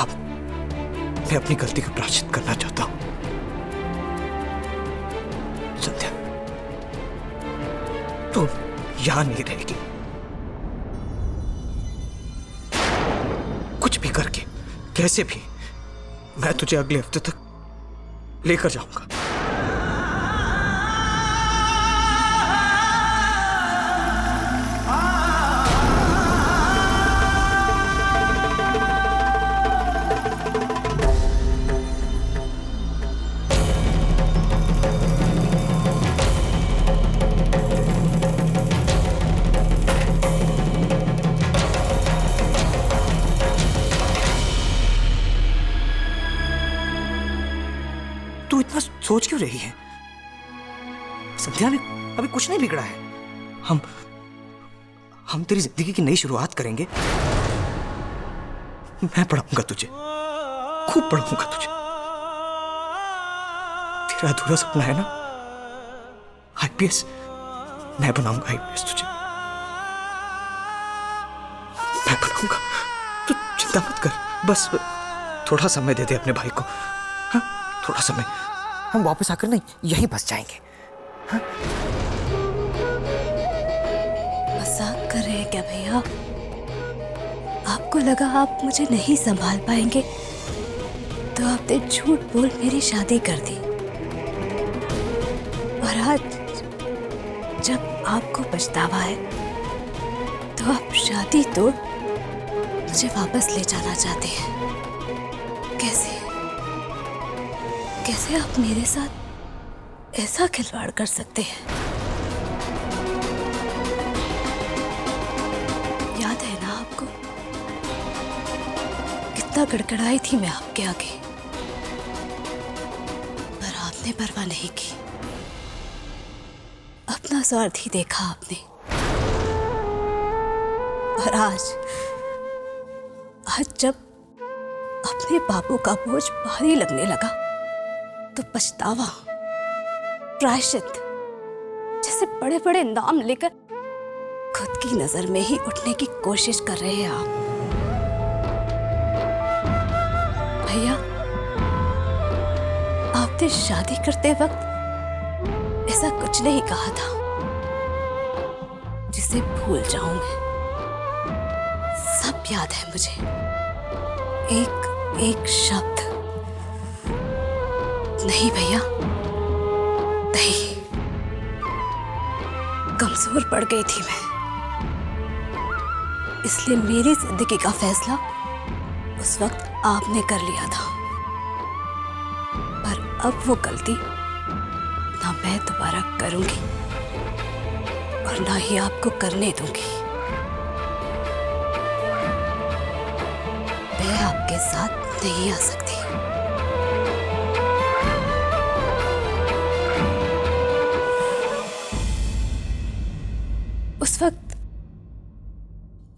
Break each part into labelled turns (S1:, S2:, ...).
S1: अब मैं अपनी गलती का प्रायश्चित करना चाहता हूं। संध्या, तू यहां नहीं रहेगी। कुछ भी करके, कैसे भी, मैं तुझे अगले हफ्ते तक लेकर जाऊंगा। तू इतना सोच क्यों रही है? संध्या, अभी कुछ नहीं बिगड़ा है। हम तेरी जिंदगी की नई शुरुआत करेंगे। मैं पढ़ाऊंगा तुझे, खूब पढ़ाऊंगा तुझे। तेरा अधूरा सपना है ना, आईपीएस, मैं बनाऊंगा आईपीएस तुझे। मैं बनाऊंगा, तू चिंता मत कर। बस थोड़ा समय दे दे अपने भाई को। हाँ, थोड़ा समय। हम वापस आकर नहीं, यहीं बस जाएंगे। हाँ?
S2: मजाक कर रहे हैं क्या भैया? आपको लगा आप मुझे नहीं संभाल पाएंगे, तो आपने झूठ बोल मेरी शादी कर दी। और आज जब आपको पछतावा है, तो आप शादी तोड़ मुझे वापस ले जाना चाहते हैं। कैसे आप मेरे साथ ऐसा खिलवाड़ कर सकते हैं? याद है ना आपको, कितना गड़गड़ाई थी मैं आपके आगे, पर आपने परवाह नहीं की। अपना स्वार्थ ही देखा आपने। और आज जब अपने बापू का बोझ भारी लगने लगा, तो पछतावा, प्रायश्चित जैसे बड़े बड़े नाम लेकर खुद की नजर में ही उठने की कोशिश कर रहे हैं आप। भैया, आपने शादी करते वक्त ऐसा कुछ नहीं कहा था जिसे भूल जाऊं मैं। सब याद है मुझे, एक एक शब्द। नहीं भैया, नहीं, कमजोर पड़ गई थी मैं, इसलिए मेरी जिंदगी का फैसला उस वक्त आपने कर लिया था। पर अब वो गलती ना मैं दोबारा करूंगी और ना ही आपको करने दूंगी। मैं आपके साथ नहीं आ सकती।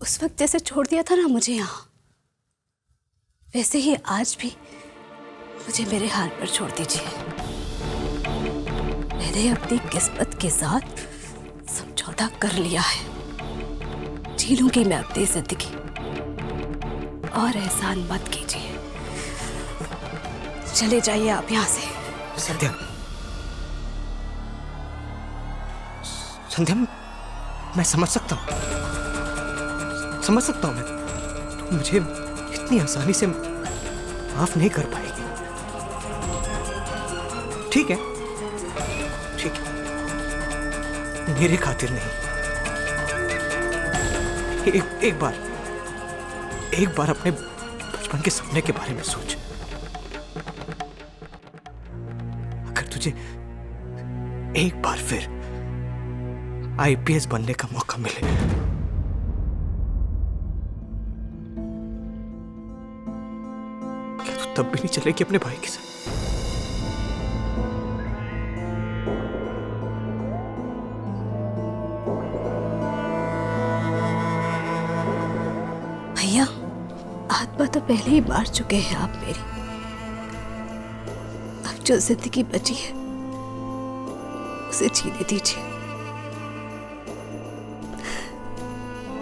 S2: उस वक्त जैसे छोड़ दिया था ना मुझे यहाँ, वैसे ही आज भी मुझे मेरे हाल पर छोड़ दीजिए। मैंने अपनी किस्मत के साथ समझौता कर लिया है। जी लूंगी मैं अपनी जिंदगी, और एहसान मत कीजिए। चले जाइए आप यहाँ से।
S1: संध्या, संध्या, मैं समझ सकता हूँ, मैं। तुम मुझे इतनी आसानी से माफ नहीं कर पाएगी। ठीक है, ठीक है, मेरे खातिर नहीं। एक बार अपने बचपन के सपने के बारे में सोच। अगर तुझे एक बार फिर आईपीएस बनने का मौका मिले, क्या तू तब भी नहीं चलेगी अपने भाई के साथ?
S2: भैया, आत्मा तो पहले ही मार चुके हैं आप मेरी। अब जो जिंदगी बची है उसे जीने दीजिए,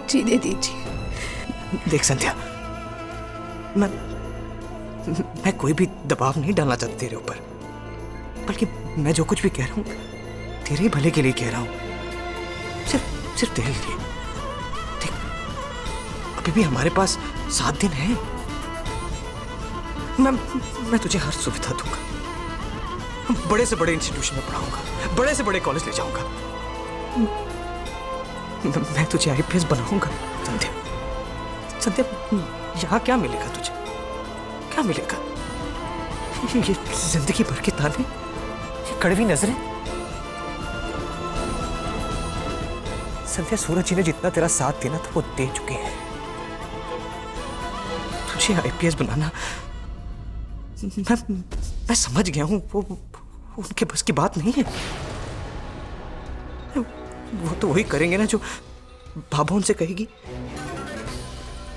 S2: जीने दीजिए।
S1: देख संध्या, मैं कोई भी दबाव नहीं डालना चाहता तेरे ऊपर, बल्कि मैं जो कुछ भी कह रहा हूँ तेरे ही भले के लिए कह रहा हूँ, सिर्फ सिर्फ तेरे लिए। देख, अभी भी हमारे पास 7 दिन है। मैं तुझे हर सुविधा दूंगा, बड़े से बड़े इंस्टीट्यूशन में पढ़ाऊंगा, बड़े से बड़े कॉलेज ले जाऊंगा, मैं तुझे IPS बनाऊंगा। संध्या, संध्या, यहाँ क्या मिलेगा तुझे? क्या मिलेगा? ये जिंदगी भर के ताने, ये कड़वी नजरें। संध्या, सूरज जी ने जितना तेरा साथ देना था वो दे चुके हैं। तुझे IPS बनाना, मैं समझ गया हूं, वो उनके बस की बात नहीं है। वो तो वही करेंगे ना जो बाबा उनसे कहेगी,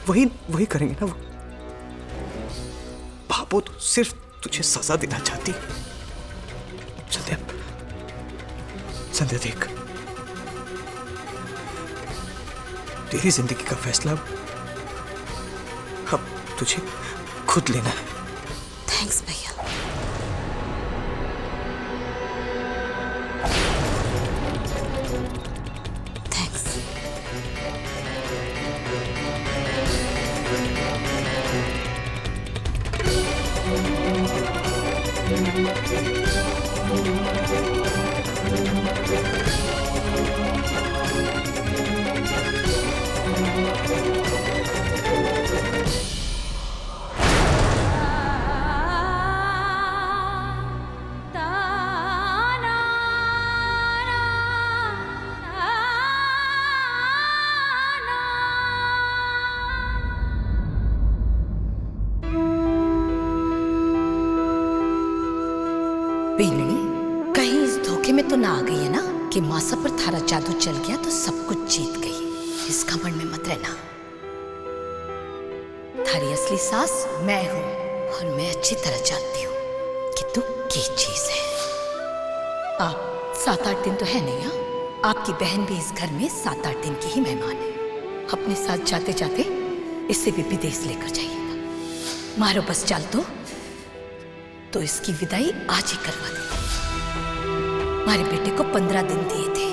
S1: वही करेंगे ना वो। बाबू तो सिर्फ तुझे सजा देना चाहती। संध्या, संध्या देख, तेरी जिंदगी का फैसला अब तुझे खुद लेना है।
S2: थैंक्स भैया। थैंक्स।
S3: बेलनी, कहीं इस धोखे में तो ना आ गई है ना कि मासा पर थारा जादू चल गया तो सब कुछ जीत गई। इस घमंड में मत रहना। थारी असली सास मैं हूं और मैं अच्छी तरह जानती हूँ कि तू क्या चीज है। आप 7-8 दिन तो है नहीं। हाँ, आपकी बहन भी इस घर में 7-8 दिन की ही मेहमान है। अपने साथ जाते जाते इसे भी विदेश लेकर जाइएगा। मारो बस चाल तो इसकी विदाई आज ही करवा दी। हमारे बेटे को 15 दिन दिए थे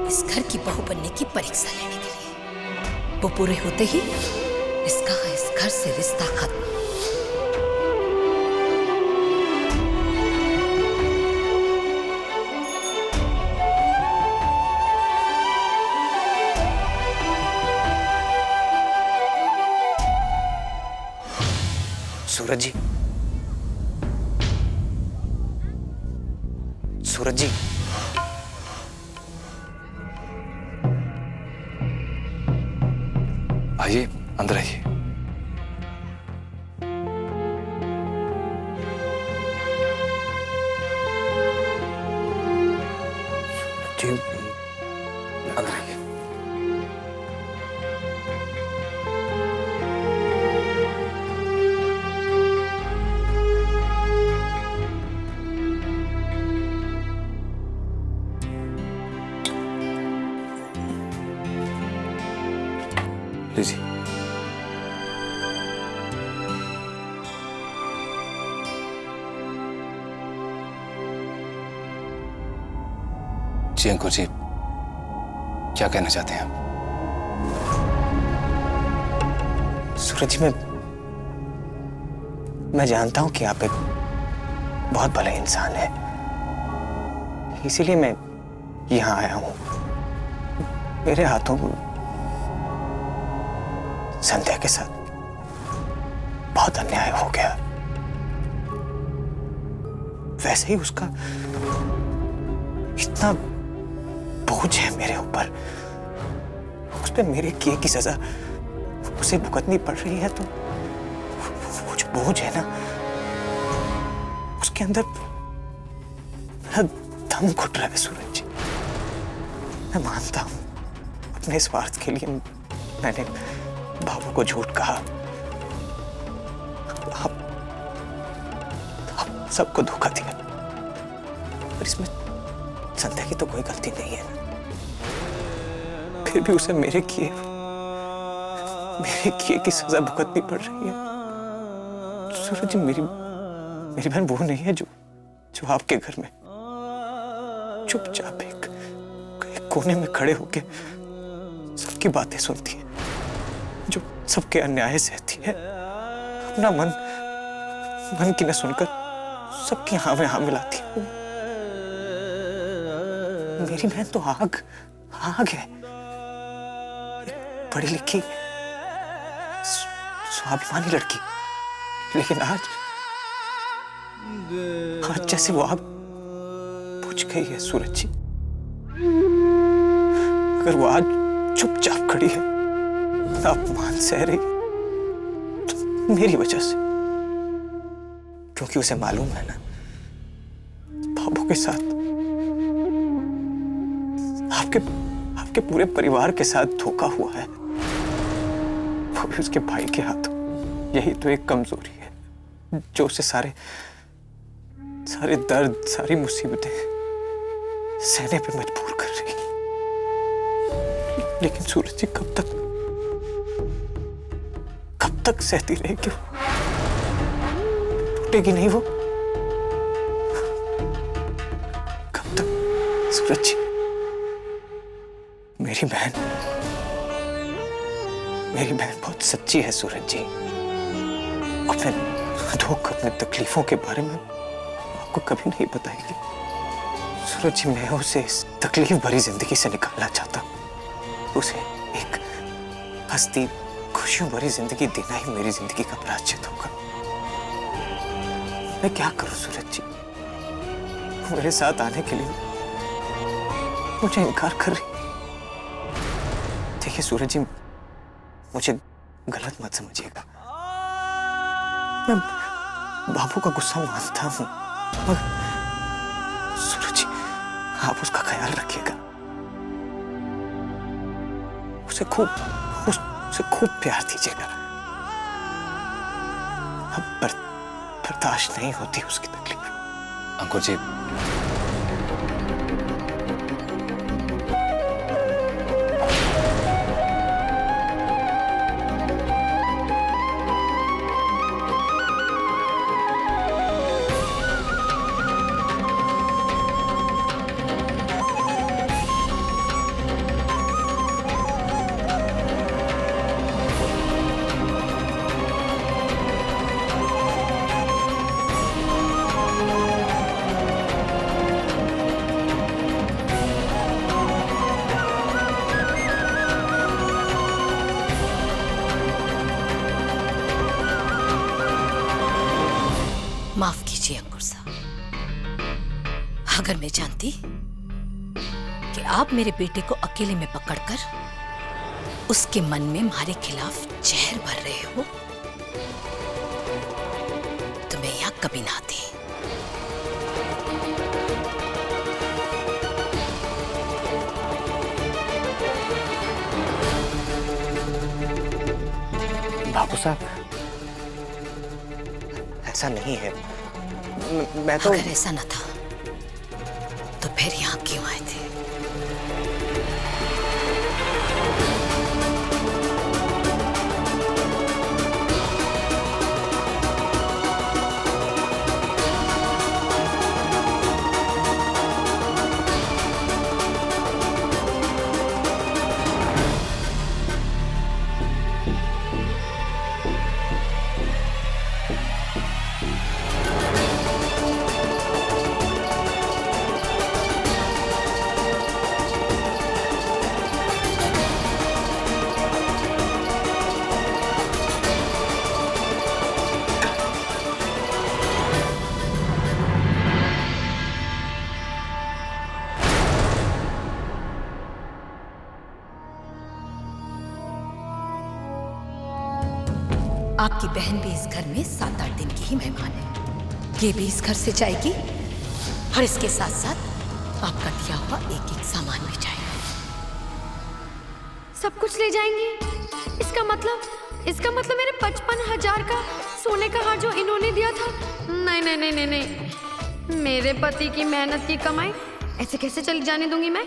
S3: इस घर की बहू बनने की परीक्षा लेने के लिए। वो पूरे होते ही इसका इस घर से रिश्ता खत्म।
S1: सूरज जी, सूरज जी,
S4: आइए, अंदर आइए।
S1: जी,
S4: अंदर आइए। लीजिए। जी अंकुर जी, क्या कहना चाहते हैं आप?
S1: सूरज जी, मैं जानता हूं कि आप एक बहुत भले इंसान हैं, इसीलिए मैं यहां आया हूं। मेरे हाथों संध्या के साथ बहुत अन्याय हो गया। वैसे ही उसका इतना बोझ है मेरे ऊपर, उस पे मेरे किए की सजा उसे भुगतनी पड़ रही है, तो वो जो बोझ है ना, उसके अंदर मेरा दम घुट रहा है। सूरज जी, मैं मानता हूं अपने स्वार्थ के लिए मैंने बाबू को झूठ कहा, आप सबको धोखा दिया, पर इसमें संध्या की तो कोई गलती नहीं है। फिर भी उसे मेरे किए की सजा भुगतनी पड़ रही है। सूरज जी, मेरी मेरी बहन वो नहीं है जो जो आपके घर में चुपचाप एक कोने में खड़े होके सबकी बातें सुनती है, जो सबके अन्याय सहती है, अपना मन की न सुनकर सबकी हाँ में हाँ मिलाती है। मेरी बहन तो आग आग है, एक पढ़ी लिखी स्वाभिमानी लड़की, लेकिन आज जैसे वो आग बुझ गई है सूरज जी। अगर वो आज चुपचाप खड़ी है, अपमान सह रही, तो मेरी वजह से, क्योंकि उसे मालूम है ना, बाबू के साथ, आपके पूरे परिवार के साथ धोखा हुआ है, वो भी उसके भाई के हाथों। यही तो एक कमजोरी है जो उसे सारे दर्द, सारी मुसीबतें सहने पे मजबूर कर रही। लेकिन सूरज जी, कब तक सहती रहेगी? टूटेगी नहीं वो? कब तक? सूरज जी, मेरी बहन बहुत सच्ची है सूरज जी। अपने दुख, अपने तकलीफों के बारे में आपको कभी नहीं बताएगी। सूरज जी, मैं उसे इस तकलीफ भरी जिंदगी से निकालना चाहता हूं। उसे एक हंसती, खुशियों भरी जिंदगी देना ही मेरी जिंदगी का प्रायश्चित होगा। मैं क्या करूं सूरज जी? मेरे साथ आने के लिए मुझे इनकार कर रही। देखिए सूरज जी, मुझे गलत मत समझिएगा। मैं बाबू का गुस्सा मानता हूं, मगर सूरज जी, आप उसका ख्याल रखिएगा। उसे खूब प्यार दीजिएगा। अब बर्दाश्त नहीं होती उसकी तकलीफ।
S4: अंकुर जी,
S3: माफ कीजिए अंकुर साहब, अगर मैं जानती कि आप मेरे बेटे को अकेले में पकड़कर उसके मन में हमारे खिलाफ जहर भर रहे हो, तो मैं यहां कभी ना आती।
S1: बाबू साहब, ऐसा नहीं है। मैं तो
S3: अगर ऐसा न था तो फिर यहां क्यों आए थे? आपकी बहन भी इस घर में 7-8 दिन की ही मेहमान है। ये भी इस घर से जाएगी और इसके साथ साथ आपका दिया हुआ एक-एक सामान भी जाएगा।
S5: सब कुछ ले जाएंगी? इसका मतलब मेरे 55,000 का सोने का हार जो इन्होंने दिया था? नहीं नहीं नहीं नहीं नहीं, मेरे पति की मेहनत की कमाई ऐसे कैसे चली जाने दूंगी मैं?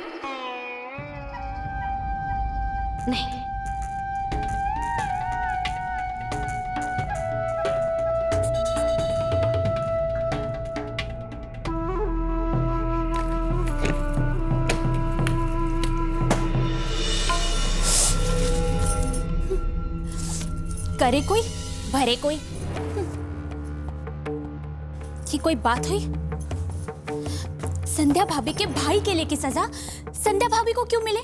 S5: नहीं।
S6: करे कोई भरे कोई। ये कोई बात हुई? संध्या भाभी के भाई के लिए की सजा संध्या भाभी को क्यों मिले?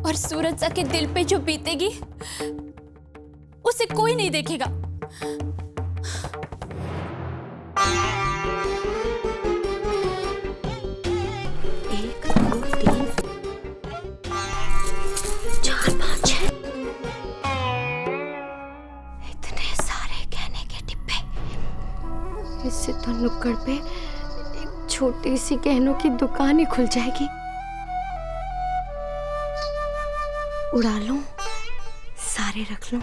S6: और सूरज सा के दिल पे जो बीतेगी उसे कोई नहीं देखेगा।
S5: एक, दो, तीन, 4, 5, 6 इतने सारे गहने के डिब्बे। इससे तो नुक्कड़ पे एक छोटी सी गहनों की दुकान ही खुल जाएगी। उड़ा लूं, सारे रख लूं।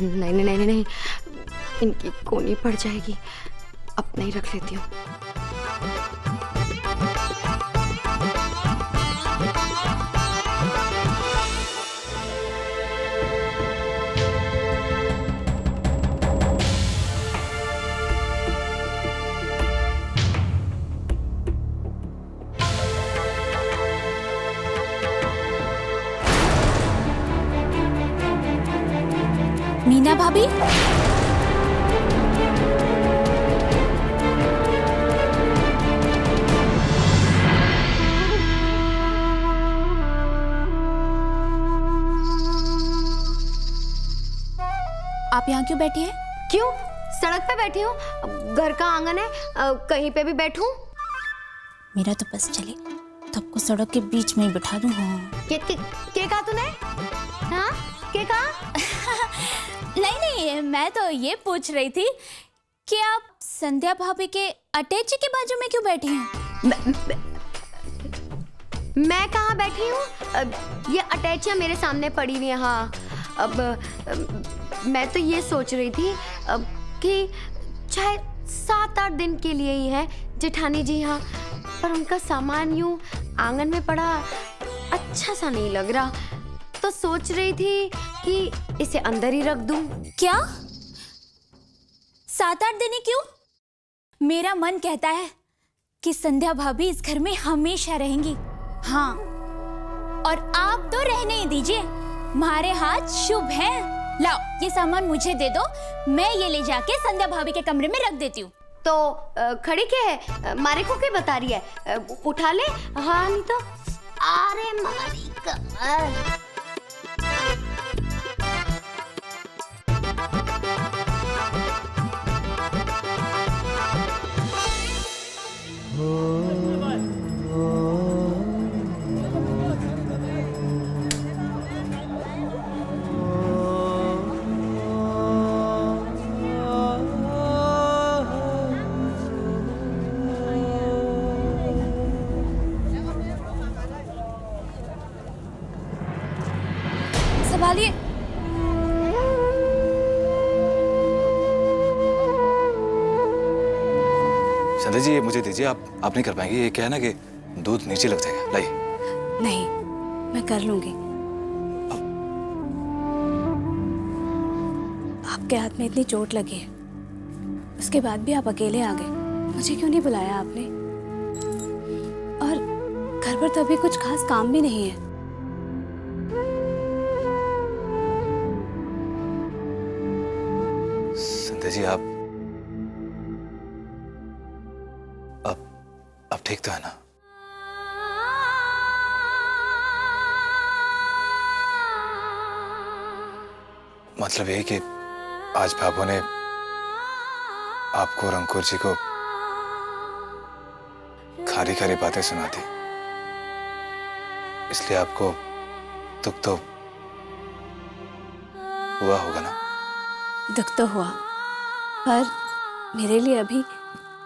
S5: नहीं नहीं नहीं नहीं, इनकी कोनी पड़ जाएगी। अपना ही रख लेती हूँ।
S6: मीना भाभी, आप यहाँ क्यों बैठी हैं?
S5: क्यों? सड़क पे बैठी हूँ। घर का आंगन है, कहीं पे भी बैठूं।
S6: मेरा तो बस चले तो आपको सड़क के बीच में ही बिठा दूं। हाँ।
S5: के कहा तूने? हाँ? के कहा?
S6: नहीं नहीं, मैं तो ये पूछ रही थी कि आप संध्या भाभी के अटैची के बाजू में क्यों बैठी हैं?
S5: मैं कहाँ बैठी हूँ? ये अटैचियाँ मेरे सामने पड़ी हुई हैं। हाँ, अब मैं तो ये सोच रही थी कि चाहे 7-8 दिन के लिए ही है जेठानी जी यहाँ, पर उनका सामान यूं आंगन में पड़ा अच्छा सा नहीं लग रहा, तो सोच रही थी कि इसे अंदर ही रख दूं।
S6: क्या 7-8 दिन ही क्यों? मेरा मन कहता है कि संध्या भाभी इस घर में हमेशा रहेंगी। हाँ, और आप तो रहने ही दीजिए, हमारे हाथ शुभ हैं। लाओ ये सामान मुझे दे दो, मैं ये ले जाके संध्या भाभी के कमरे में रख देती हूँ।
S5: तो खड़ी क्या है? मारे को क्या बता रही है? उठा ले। हाँ नहीं तो। अरे मारी कमर।
S6: संभालिए।
S4: संध्या जी, ये मुझे दीजिए। आप नहीं कर पाएंगे। ये क्या है ना कि दूध नीचे लग जाएगा। लाइए।
S2: नहीं, मैं कर लूंगी। आपके हाथ में इतनी चोट लगी है, उसके बाद भी आप अकेले आ गए। मुझे क्यों नहीं बुलाया आपने? और घर पर तो अभी कुछ खास काम भी नहीं है।
S4: संध्या जी, आप अब ठीक तो है ना? मतलब ये कि आज बाबू ने आपको और अंकुर जी को खारी खारी बातें सुना दी, इसलिए आपको दुख तो हुआ होगा ना?
S2: दुख तो हुआ, पर मेरे लिए अभी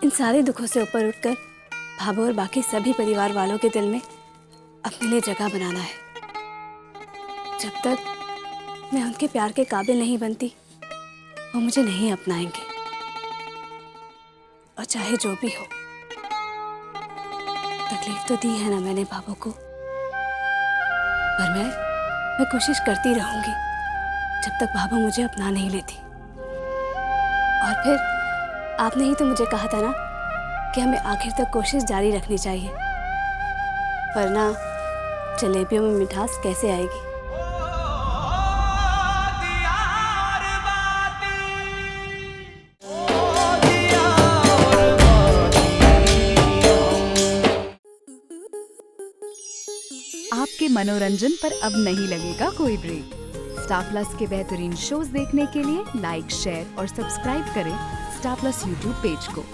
S2: इन सारे दुखों से ऊपर उठकर भाभू और बाकी सभी परिवार वालों के दिल में अपने लिए जगह बनाना है। जब तक मैं उनके प्यार के काबिल नहीं बनती, वो मुझे नहीं अपनाएंगे। और चाहे जो भी हो, तकलीफ तो दी है ना मैंने बाबू को, पर मैं कोशिश करती रहूंगी जब तक बाबू मुझे अपना नहीं लेती। और फिर आपने ही तो मुझे कहा था ना कि हमें आखिर तक कोशिश जारी रखनी चाहिए। वरना जलेबियों में मिठास कैसे आएगी।
S7: आपके मनोरंजन पर अब नहीं लगेगा कोई ब्रेक। स्टार प्लस के बेहतरीन शोज देखने के लिए लाइक, शेयर और सब्सक्राइब करें स्टार प्लस यूट्यूब पेज को।